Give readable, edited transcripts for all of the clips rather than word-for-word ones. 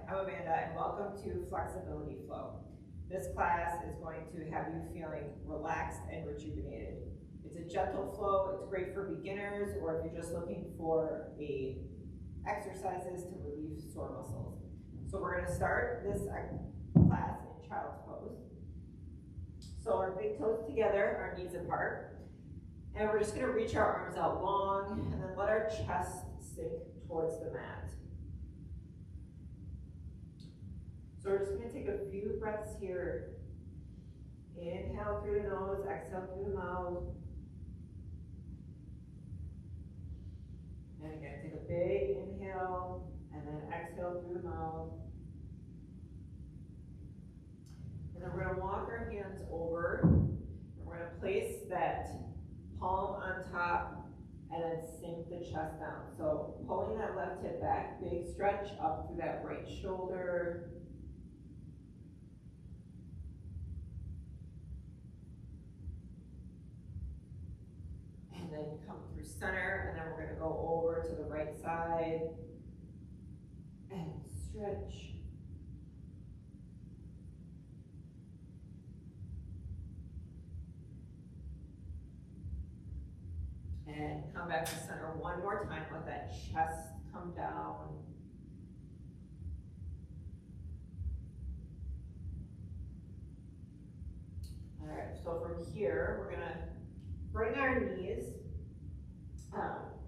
I'm Amanda and welcome to Flexibility Flow. This class is going to have you feeling relaxed and rejuvenated. It's a gentle flow, it's great for beginners or if you're just looking for exercises to relieve sore muscles. So we're going to start this class in child's pose. So our big toes together, our knees apart. And we're just going to reach our arms out long and then let our chest sink towards the mat. So we're just going to take a few breaths here. Inhale through the nose, exhale through the mouth. And again, take a big inhale and then exhale through the mouth. And then we're going to walk our hands over. And we're going to place that palm on top and then sink the chest down. So pulling that left hip back, big stretch up through that right shoulder. And then come through center, and then we're going to go over to the right side and stretch. And come back to center one more time. Let that chest come down. All right, so from here, we're going to bring our knees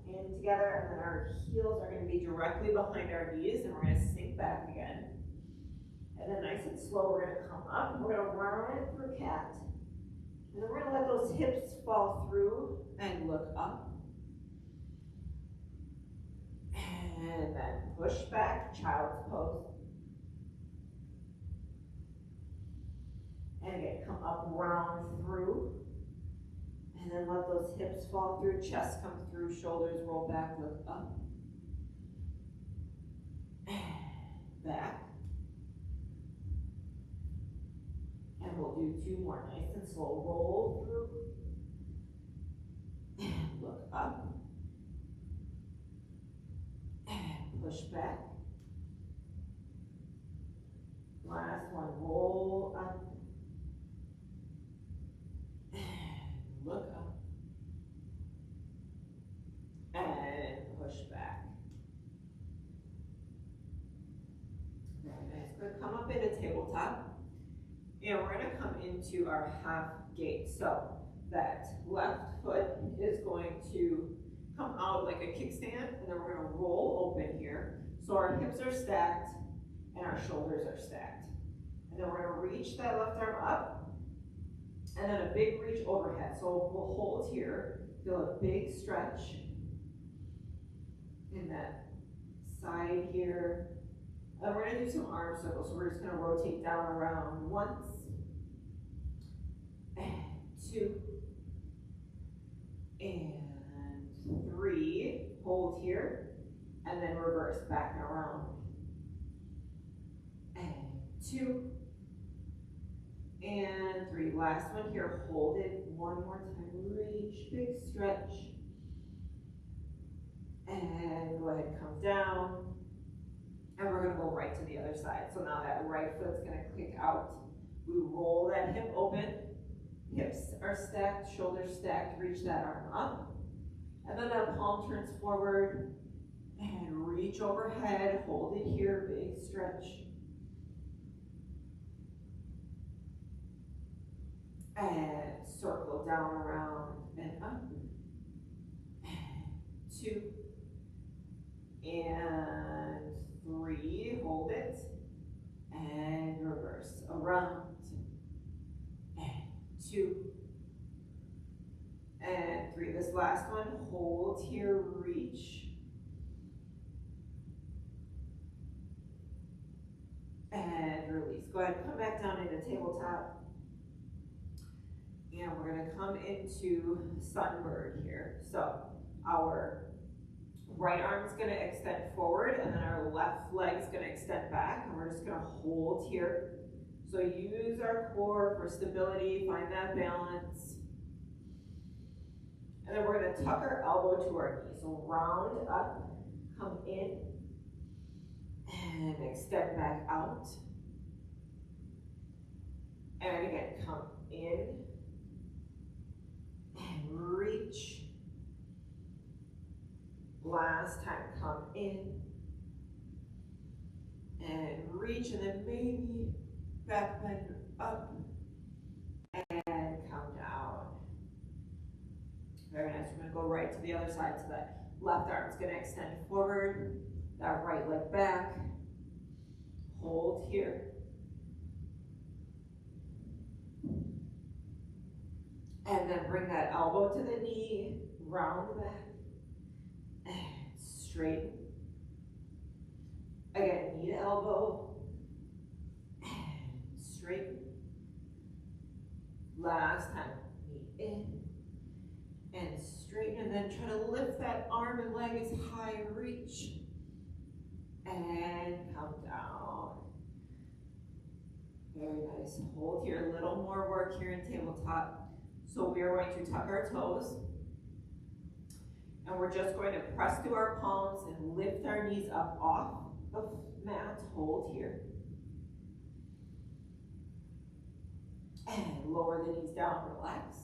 in together, and then our heels are going to be directly behind our knees, and we're going to sink back again. And then nice and slow, we're going to come up. We're going to round it through cat. And then we're going to let those hips fall through and look up. And then push back, child's pose. And again, come up, round through. And then let those hips fall through, chest come through, shoulders roll back, look up. And back. And we'll do two more, nice and slow. Roll through. And look up. And push back. Last one, roll up. Look up and push back. Very nice. We're going to come up into tabletop, and we're going to come into our half gate. So that left foot is going to come out like a kickstand, and then we're going to roll open here. So our hips are stacked and our shoulders are stacked. And then we're going to reach that left arm up. And then a big reach overhead. So we'll hold here, feel a big stretch in that side here. And we're going to do some arm circles. So we're just going to rotate down around once, and two, and three. Hold here, and then reverse back and around. And two. And three, last one here, hold it one more time, reach, big stretch. And go ahead and come down. And we're gonna go right to the other side. So now that right foot's gonna kick out. We roll that hip open, hips are stacked, shoulders stacked, reach that arm up. And then that palm turns forward and reach overhead, hold it here, big stretch. And circle down, around, and up. And two. And three. Hold it. And reverse. Around. And two. And three. This last one. Hold here. Reach. And release. Go ahead and come back down into tabletop. And we're going to come into sunbird here. So our right arm is going to extend forward, and then our left leg is going to extend back, and we're just going to hold here. So use our core for stability, find that balance. And then we're going to tuck our elbow to our knee. So round up, come in, and And extend back out. And again, come in and reach. Last time, come in and reach, and then maybe back bend up and come down. Very nice. We're going to go right to the other side, so that left arm is going to extend forward, that right leg back. Hold here. And then bring that elbow to the knee, round the back, and straighten. Again, knee to elbow, and straighten. Last time, knee in, and straighten, and then try to lift that arm and leg as high, reach, and come down. Very nice. Hold here, a little more work here in tabletop. So we are going to tuck our toes, and we're just going to press through our palms and lift our knees up off the mat. Hold here. And lower the knees down, relax.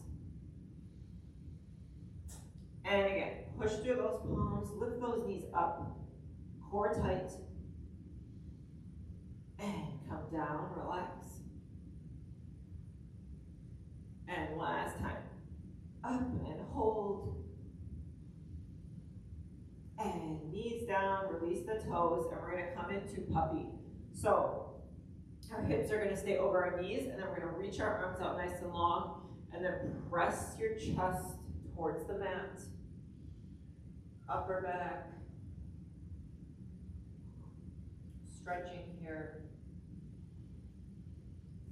And again, push through those palms, lift those knees up, core tight. And come down, relax. And last time, up and hold. And knees down, release the toes, and we're gonna come into puppy. So our hips are gonna stay over our knees, and then we're gonna reach our arms out nice and long, and then press your chest towards the mat. Upper back. Stretching here.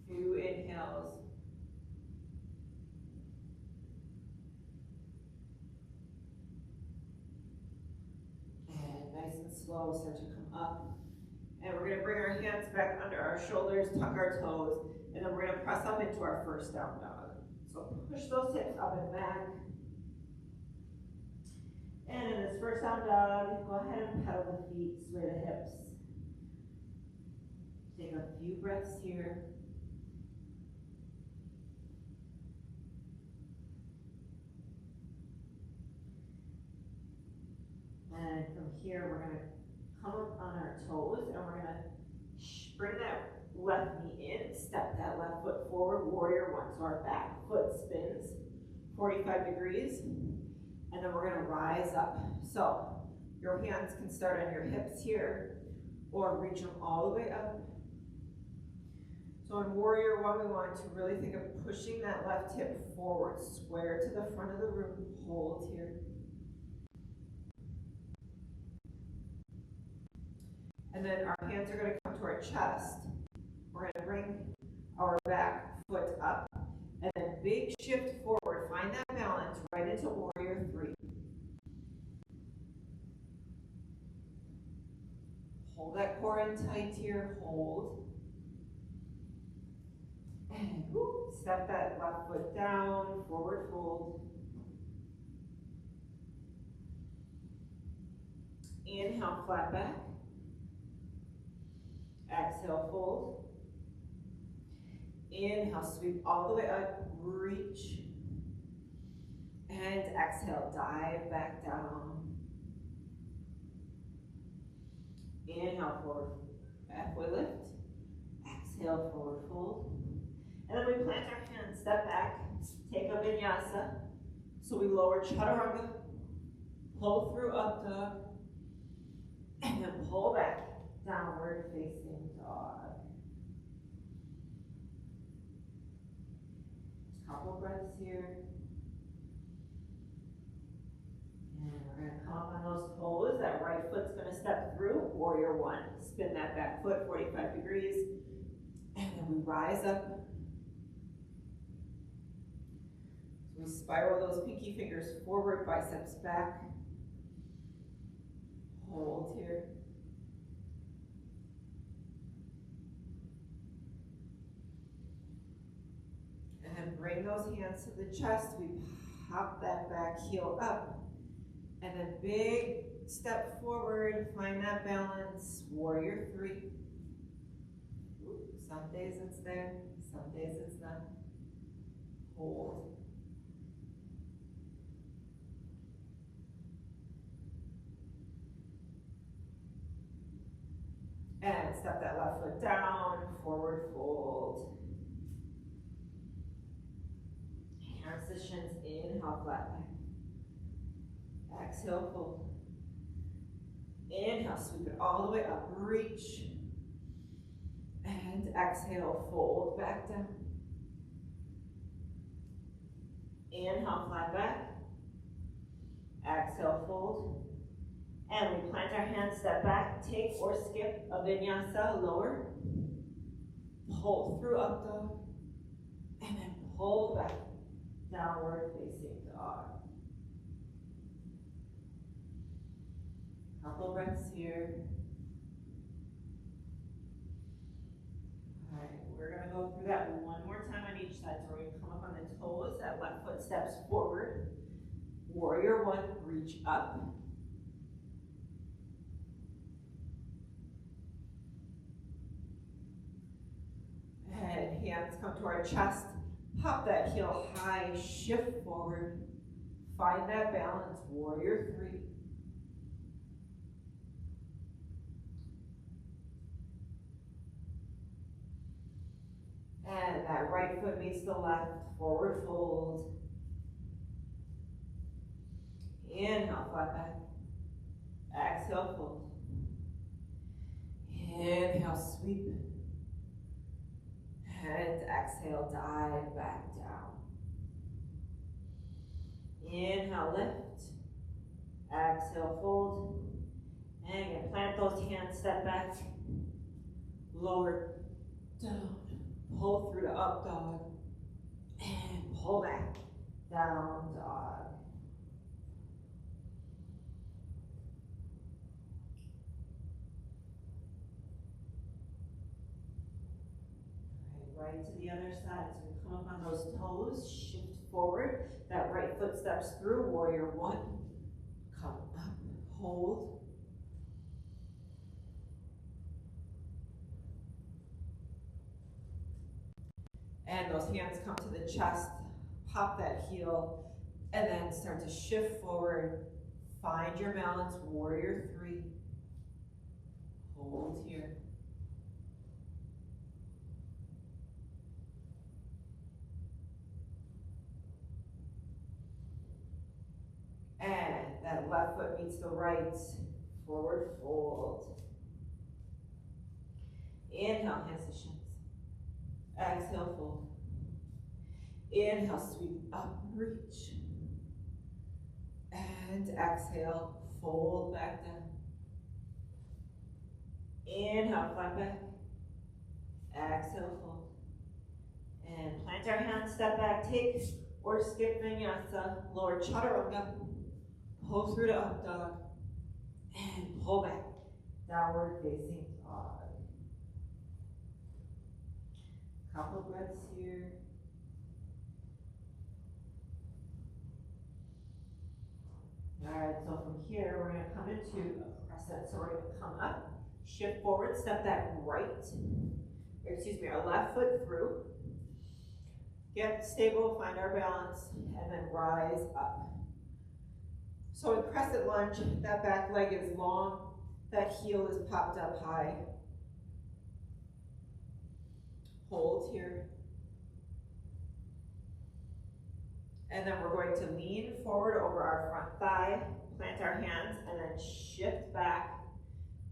Few inhales. And nice and slow, start to come up. And we're going to bring our hands back under our shoulders, tuck our toes, and then we're going to press up into our first down dog. So push those hips up and back. And in this first down dog, go ahead and pedal the feet, sway the hips. Take a few breaths here. And from here, we're going to come up on our toes, and we're going to bring that left knee in, step that left foot forward, warrior one. So our back foot spins 45 degrees, and then we're going to rise up. So your hands can start on your hips here, or reach them all the way up. So in warrior one, we want to really think of pushing that left hip forward, square to the front of the room, hold here. And then our hands are going to come to our chest. We're going to bring our back foot up, and then big shift forward. Find that balance right into warrior three. Hold that core in tight here, hold. And whoop, step that left foot down, forward fold. Inhale, flat back. Exhale, fold. Inhale, sweep all the way up, reach. And exhale, dive back down. Inhale, forward, halfway lift. Exhale, forward fold. And then we plant our hands, step back, take a vinyasa. So we lower chaturanga, pull through up dog, and then pull back, downward facing dog. Couple breaths here. And we're going to come up on those toes. That right foot's going to step through, warrior one. Spin that back foot 45 degrees. And then we rise up. So we spiral those pinky fingers forward, biceps back. Hold here. And then bring those hands to the chest. We pop that back heel up. And then big step forward, find that balance, warrior three. Some days it's there, some days it's not. Hold. And step that left foot down, forward fold. Transitions, inhale, flat back. Exhale, fold. Inhale, sweep it all the way up, reach. And exhale, fold back down. Inhale, flat back. Exhale, fold. And we plant our hands, step back, take or skip a vinyasa, lower. Pull through up dog. And then pull back, downward facing dog. Couple breaths here. All right, we're gonna go through that one more time on each side. So we're gonna come up on the toes, that left foot steps forward. Warrior one, reach up. And hands come to our chest. Pop that heel high, shift forward. Find that balance, warrior three. And that right foot meets the left, forward fold. Inhale, flat back. Exhale, fold. Inhale, sweep. And exhale, dive back down. Inhale, lift. Exhale, fold. And again, plant those hands, step back. Lower, down. Pull through to up dog. And pull back, down dog. Right to the other side. So we come up on those toes, shift forward. That right foot steps through, warrior one. Come up, hold. And those hands come to the chest, pop that heel, and then start to shift forward. Find your balance, warrior three. Hold here. And that left foot meets the right, forward fold. Inhale, hands to shins. Exhale, fold. Inhale, sweep up, reach. And exhale, fold back down. Inhale, flat back. Exhale, fold. And plant our hands, step back, take or skip vinyasa, lower chaturanga. Pull through to up dog. And pull back, downward facing dog. Couple breaths here. All right, so from here, we're gonna come into a crescent. So we're gonna come up, shift forward, step that our left foot through. Get stable, find our balance, and then rise up. So in crescent lunge, that back leg is long, that heel is popped up high. Hold here. And then we're going to lean forward over our front thigh, plant our hands, and then shift back.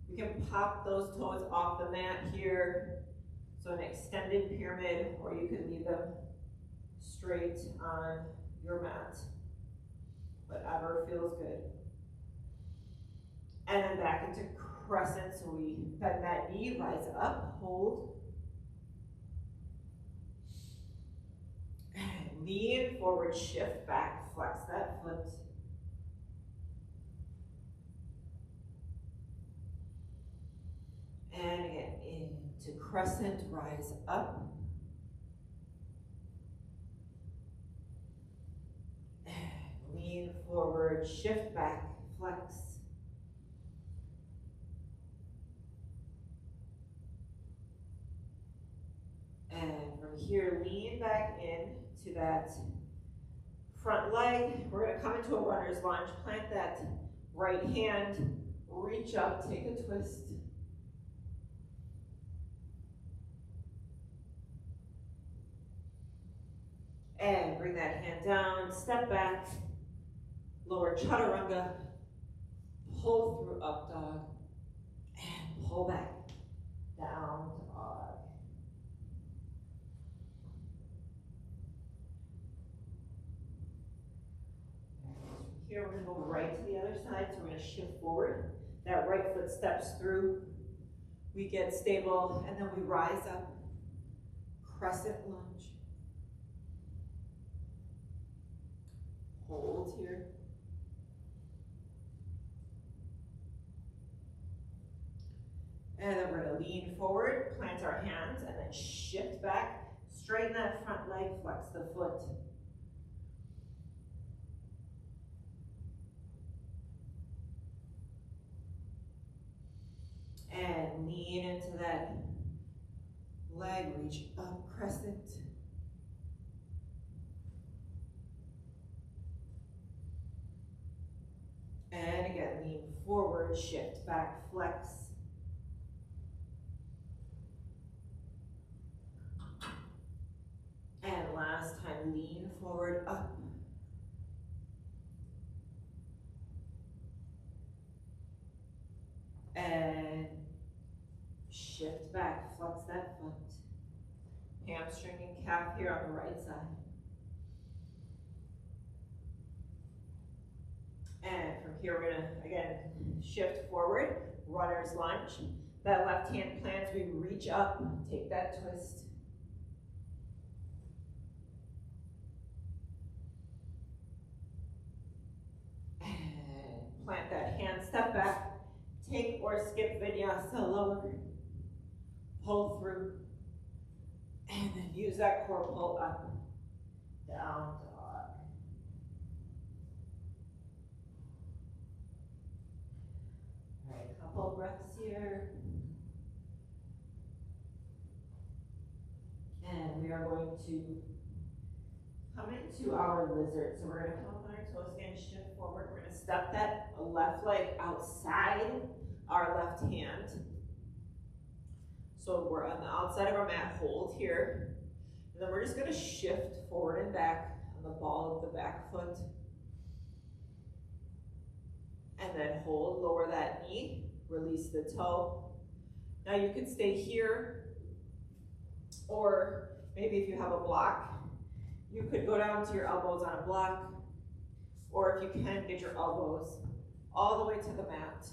We can pop those toes off the mat here. So an extended pyramid, or you can leave them straight on your mat. Whatever feels good. And then back into crescent, so we bend that knee, rise up, hold. Lean forward, shift back, flex that foot. And again, into crescent, rise up. And lean forward, shift back, flex. from here, lean back in to that front leg. We're gonna come into a runner's lunge, plant that right hand, reach up, take a twist. And bring that hand down, step back, lower chaturanga, pull through up dog, and pull back, down dog. Here we're gonna go right to the other side, so we're gonna shift forward. That right foot steps through, we get stable, and then we rise up, crescent lunge. Hold here. And then we're gonna lean forward, plant our hands, and then shift back, straighten that front leg, flex the foot. And lean into that leg, reach up, crescent. And again, lean forward, shift back, flex. And last time, lean forward, up. And shift back, flex that foot. Hamstring and calf here on the right side. And from here, we're gonna, again, shift forward, runner's lunge. That left hand plants, we reach up, take that twist. And plant that hand, step back, take or skip vinyasa lower, pull through, and then use that core pull up, down dog. All right, couple breaths here. And we are going to come into our lizard. So we're gonna come up on our toes again, shift forward. We're gonna step that left leg outside our left hand. So we're on the outside of our mat, hold here. And then we're just gonna shift forward and back on the ball of the back foot. And then hold, lower that knee, release the toe. Now you can stay here, or maybe if you have a block, you could go down to your elbows on a block, or if you can, get your elbows all the way to the mat.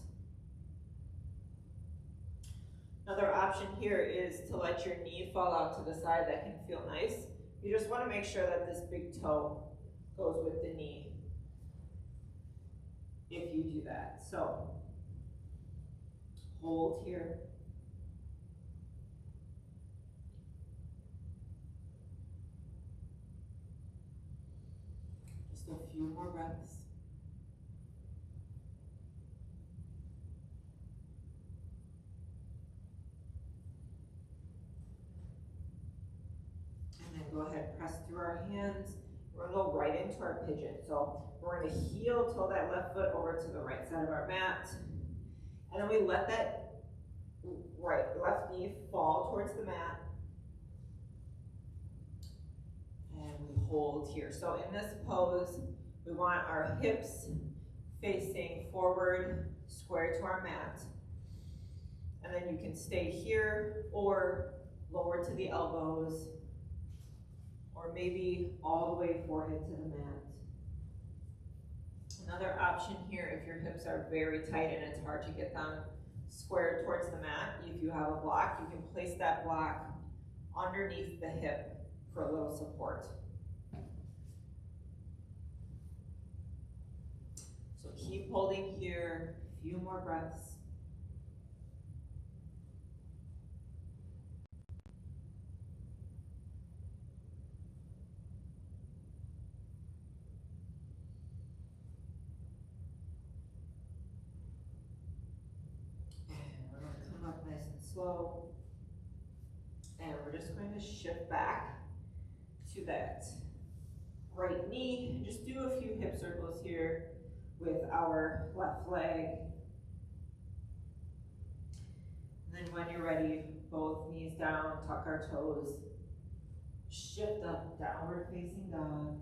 Another option here is to let your knee fall out to the side. That can feel nice. You just want to make sure that this big toe goes with the knee if you do that. So hold here. Just a few more breaths. Go ahead, press through our hands. We're gonna go right into our pigeon. So we're gonna heel toe that left foot over to the right side of our mat. And then we let that left knee fall towards the mat. And we hold here. So in this pose, we want our hips facing forward, square to our mat. And then you can stay here or lower to the elbows, or maybe all the way forehead to the mat. Another option here, if your hips are very tight and it's hard to get them squared towards the mat, if you have a block, you can place that block underneath the hip for a little support. So keep holding here, a few more breaths. Slow. And we're just going to shift back to that right knee. Just do a few hip circles here with our left leg. And then when you're ready, both knees down, tuck our toes, shift up, downward facing dog.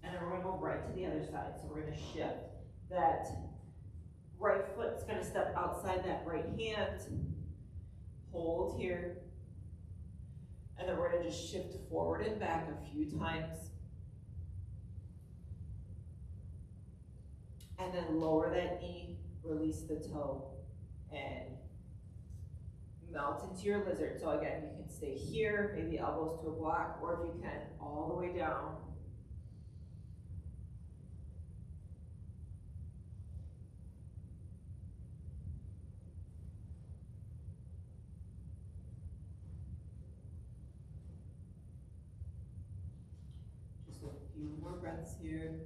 And then we're gonna go right to the other side. So we're gonna shift. That right foot's gonna step outside that right hand. Hold here. And then we're gonna just shift forward and back a few times. And then lower that knee, release the toe, and melt into your lizard. So again, you can stay here, maybe elbows to a block, or if you can, all the way down. Just a few more breaths here.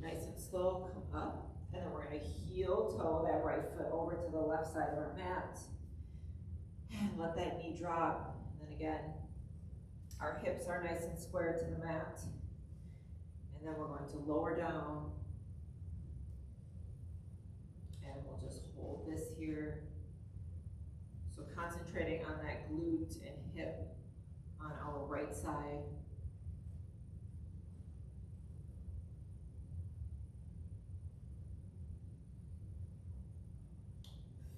Nice and slow, come up, and then we're gonna heel toe that right foot over to the left side of our mat. And let that knee drop. And then again, our hips are nice and square to the mat. And then we're going to lower down. And we'll just hold this here. So concentrating on that glute and hip on our right side.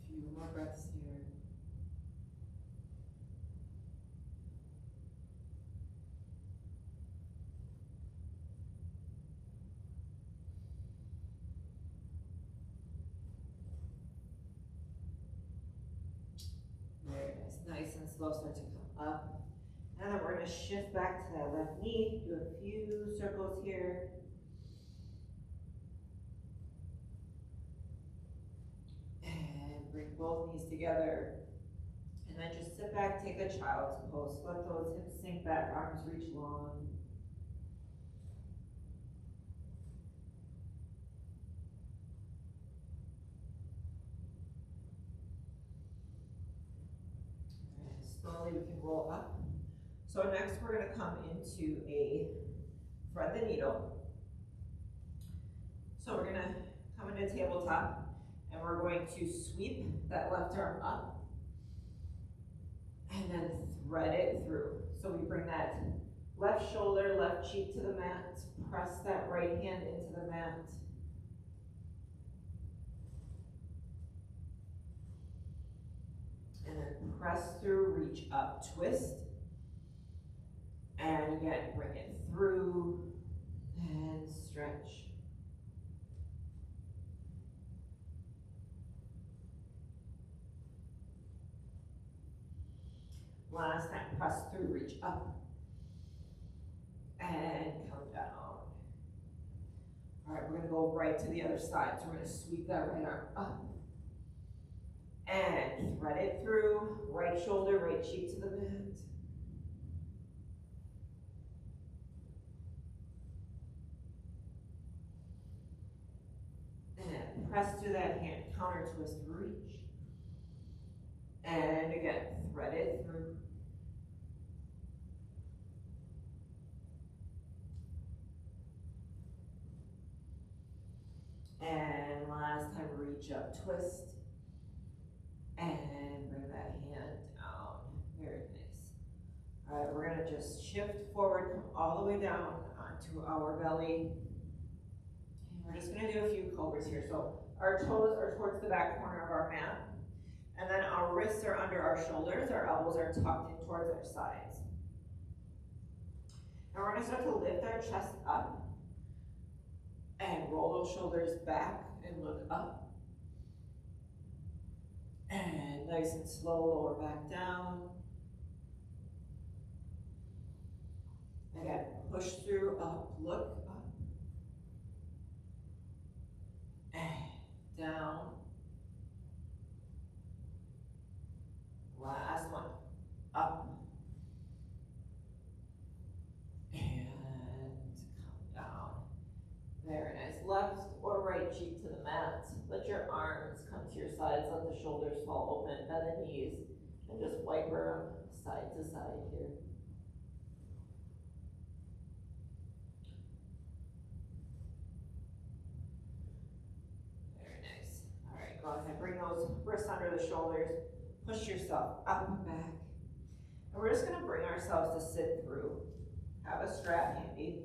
Few more breaths here. Very nice, nice and slow, start to come up. And then we're gonna shift back to that left knee, do a few circles here. And bring both knees together. And then just sit back, take a child's pose. Let those hips sink back, arms reach long. And slowly we can roll up. So next we're gonna come into a thread the needle. So we're gonna come into tabletop and we're going to sweep that left arm up and then thread it through. So we bring that left shoulder, left cheek to the mat, press that right hand into the mat. And then press through, reach up, twist. And again, bring it through and stretch. Last time, press through, reach up, and come down. All right, we're gonna go right to the other side. So we're gonna sweep that right arm up, and thread it through, right shoulder, right cheek to the mat. And press through that hand, counter twist, reach. And again, thread it through. And last time, reach up, twist. And bring that hand down. Very nice. All right, we're gonna just shift forward, come all the way down onto our belly. And we're just gonna do a few cobras here. So our toes are towards the back corner of our mat. And then our wrists are under our shoulders, our elbows are tucked in towards our sides. And we're gonna start to lift our chest up and roll those shoulders back and look up. And nice and slow, lower back down. Again, push through, up, look up. Let your arms come to your sides, let the shoulders fall open, bend the knees, and just wiper them side to side here. Very nice. All right, go ahead, bring those wrists under the shoulders, push yourself up and back. And we're just gonna bring ourselves to sit through. Have a strap handy.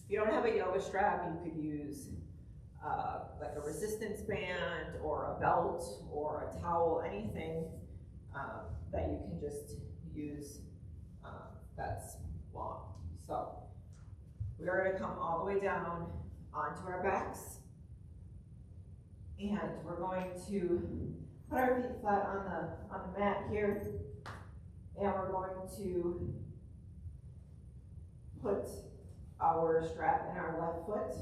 If you don't have a yoga strap, you could use like a resistance band or a belt or a towel, anything that you can just use that's long. So we are gonna come all the way down onto our backs, and we're going to put our feet flat on the mat here, and we're going to put our strap in our left foot,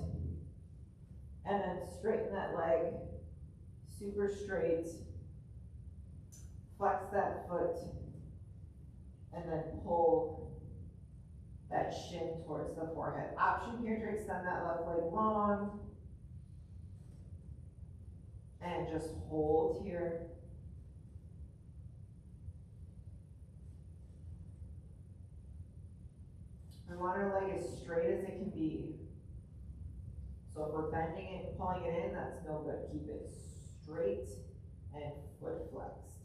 and then straighten that leg super straight, flex that foot, and then pull that shin towards the forehead. Option here to extend that left leg long, and just hold here. We want our leg as straight as it can be. So if we're bending it, pulling it in, that's no good. Keep it straight and foot flexed.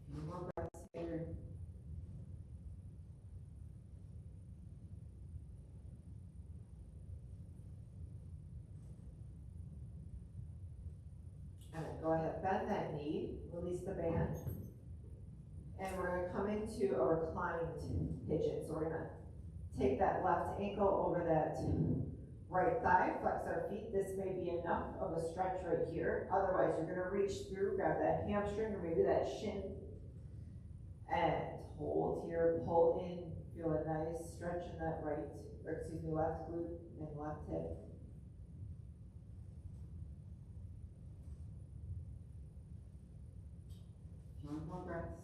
A few more breaths here. And then go ahead, bend that knee, release the band. And we're gonna come into a reclined pigeon. So we're gonna take that left ankle over that right thigh, flex our feet. This may be enough of a stretch right here. Otherwise, you're gonna reach through, grab that hamstring or maybe that shin, and hold here, pull in. Feel a nice stretch in that left glute and left hip. A few more breaths.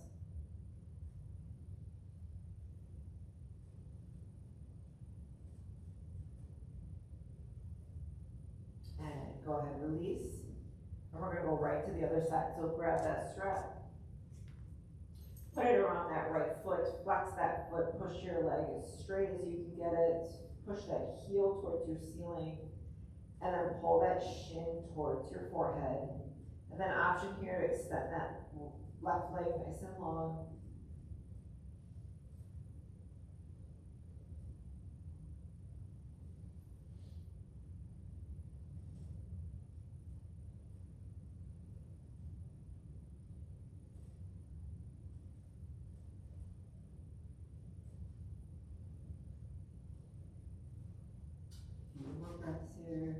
And go ahead, release. And we're gonna go right to the other side. So grab that strap, put it around that right foot, flex that foot, push your leg as straight as you can get it, push that heel towards your ceiling, and then pull that shin towards your forehead. And then option here to extend that left leg nice and long. More breaths here.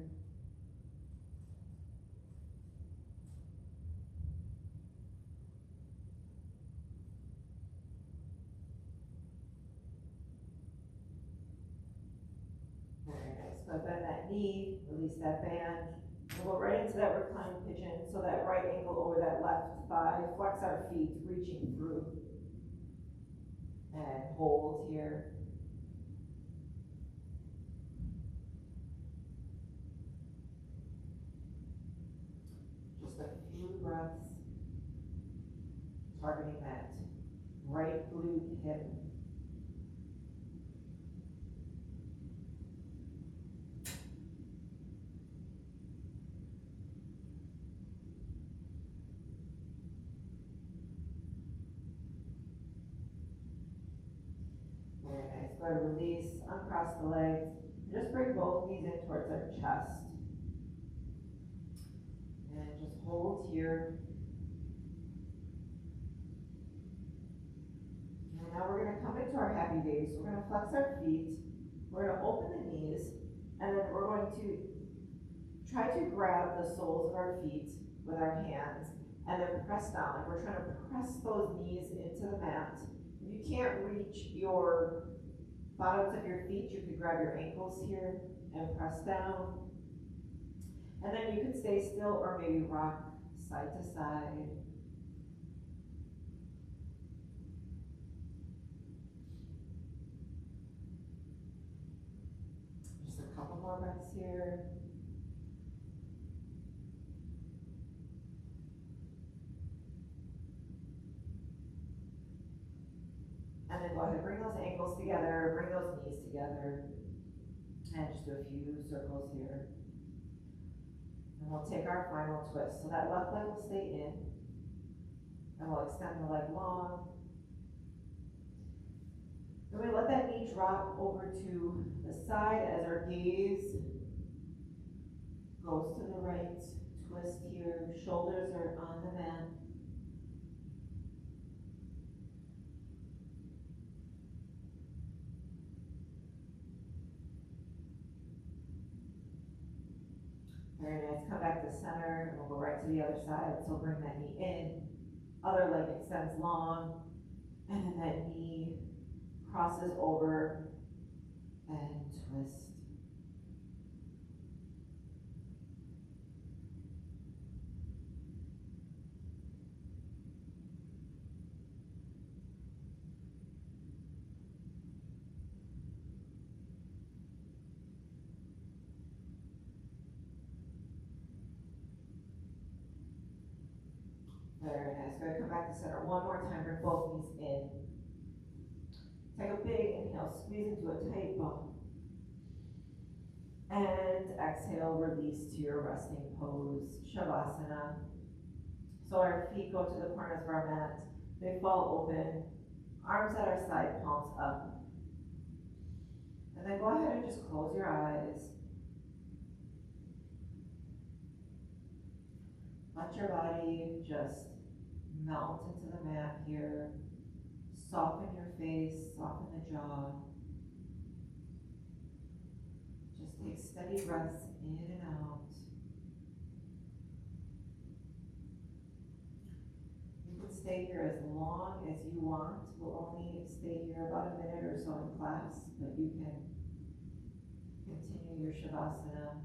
Very nice. So bend that knee, release that band. We'll go right into that reclined pigeon. So that right ankle over that left thigh. Flex our feet, reaching through. And hold here. Just a few breaths. Targeting that right glute hip. Very nice. Go ahead, release, uncross the legs. Just bring both knees in towards our chest. And just hold here. And now we're going to come into our happy days. We're going to flex our feet. We're going to open the knees. And then we're going to try to grab the soles of our feet with our hands. And then press down. Like we're trying to press those knees into the mat. If you can't reach your bottoms of your feet, you could grab your ankles here and press down. And then you could stay still or maybe rock side to side. more breaths here. And then go ahead and bring those ankles together, bring those knees together, and just do a few circles here. And we'll take our final twist. So that left leg will stay in, and we'll extend the leg long. Then we let that knee drop over to the side as our gaze goes to the right. Twist here, shoulders are on the mat. Very nice, come back to center, and we'll go right to the other side. So bring that knee in, other leg extends long, and then that knee crosses over and twist. Very nice. Go ahead, come back to center one more time. Bring both knees in. Take a big inhale, squeeze into a tight ball. And exhale, release to your resting pose, Shavasana. So our feet go to the corners of our mat. They fall open. Arms at our side, palms up. And then go ahead and just close your eyes. Let your body just melt into the mat here. Soften your face, soften the jaw. Just take steady breaths in and out. You can stay here as long as you want. We'll only stay here about a minute or so in class, but you can continue your Shavasana.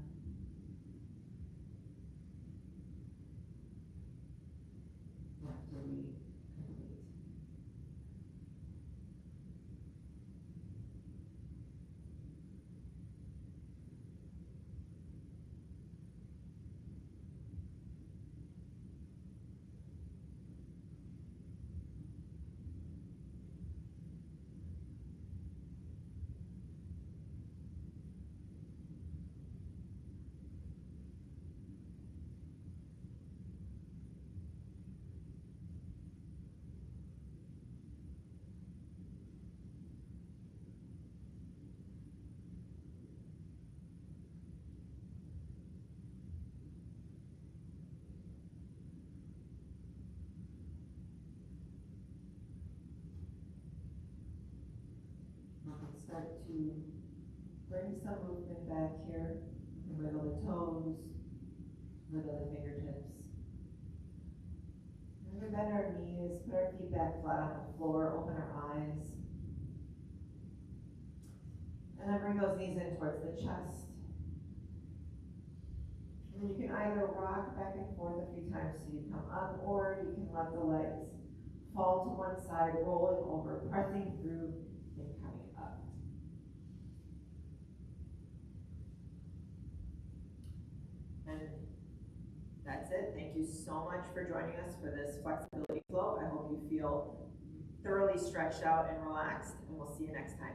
After we complete. Start to bring some movement back here. Wiggle the toes, wiggle the fingertips. And we bend our knees, put our feet back flat on the floor, open our eyes. And then bring those knees in towards the chest. And you can either rock back and forth a few times so you come up, or you can let the legs fall to one side, rolling over, pressing through, and coming up. And that's it. Thank you so much for joining us for this flexibility flow. I hope you feel thoroughly stretched out and relaxed, and we'll see you next time.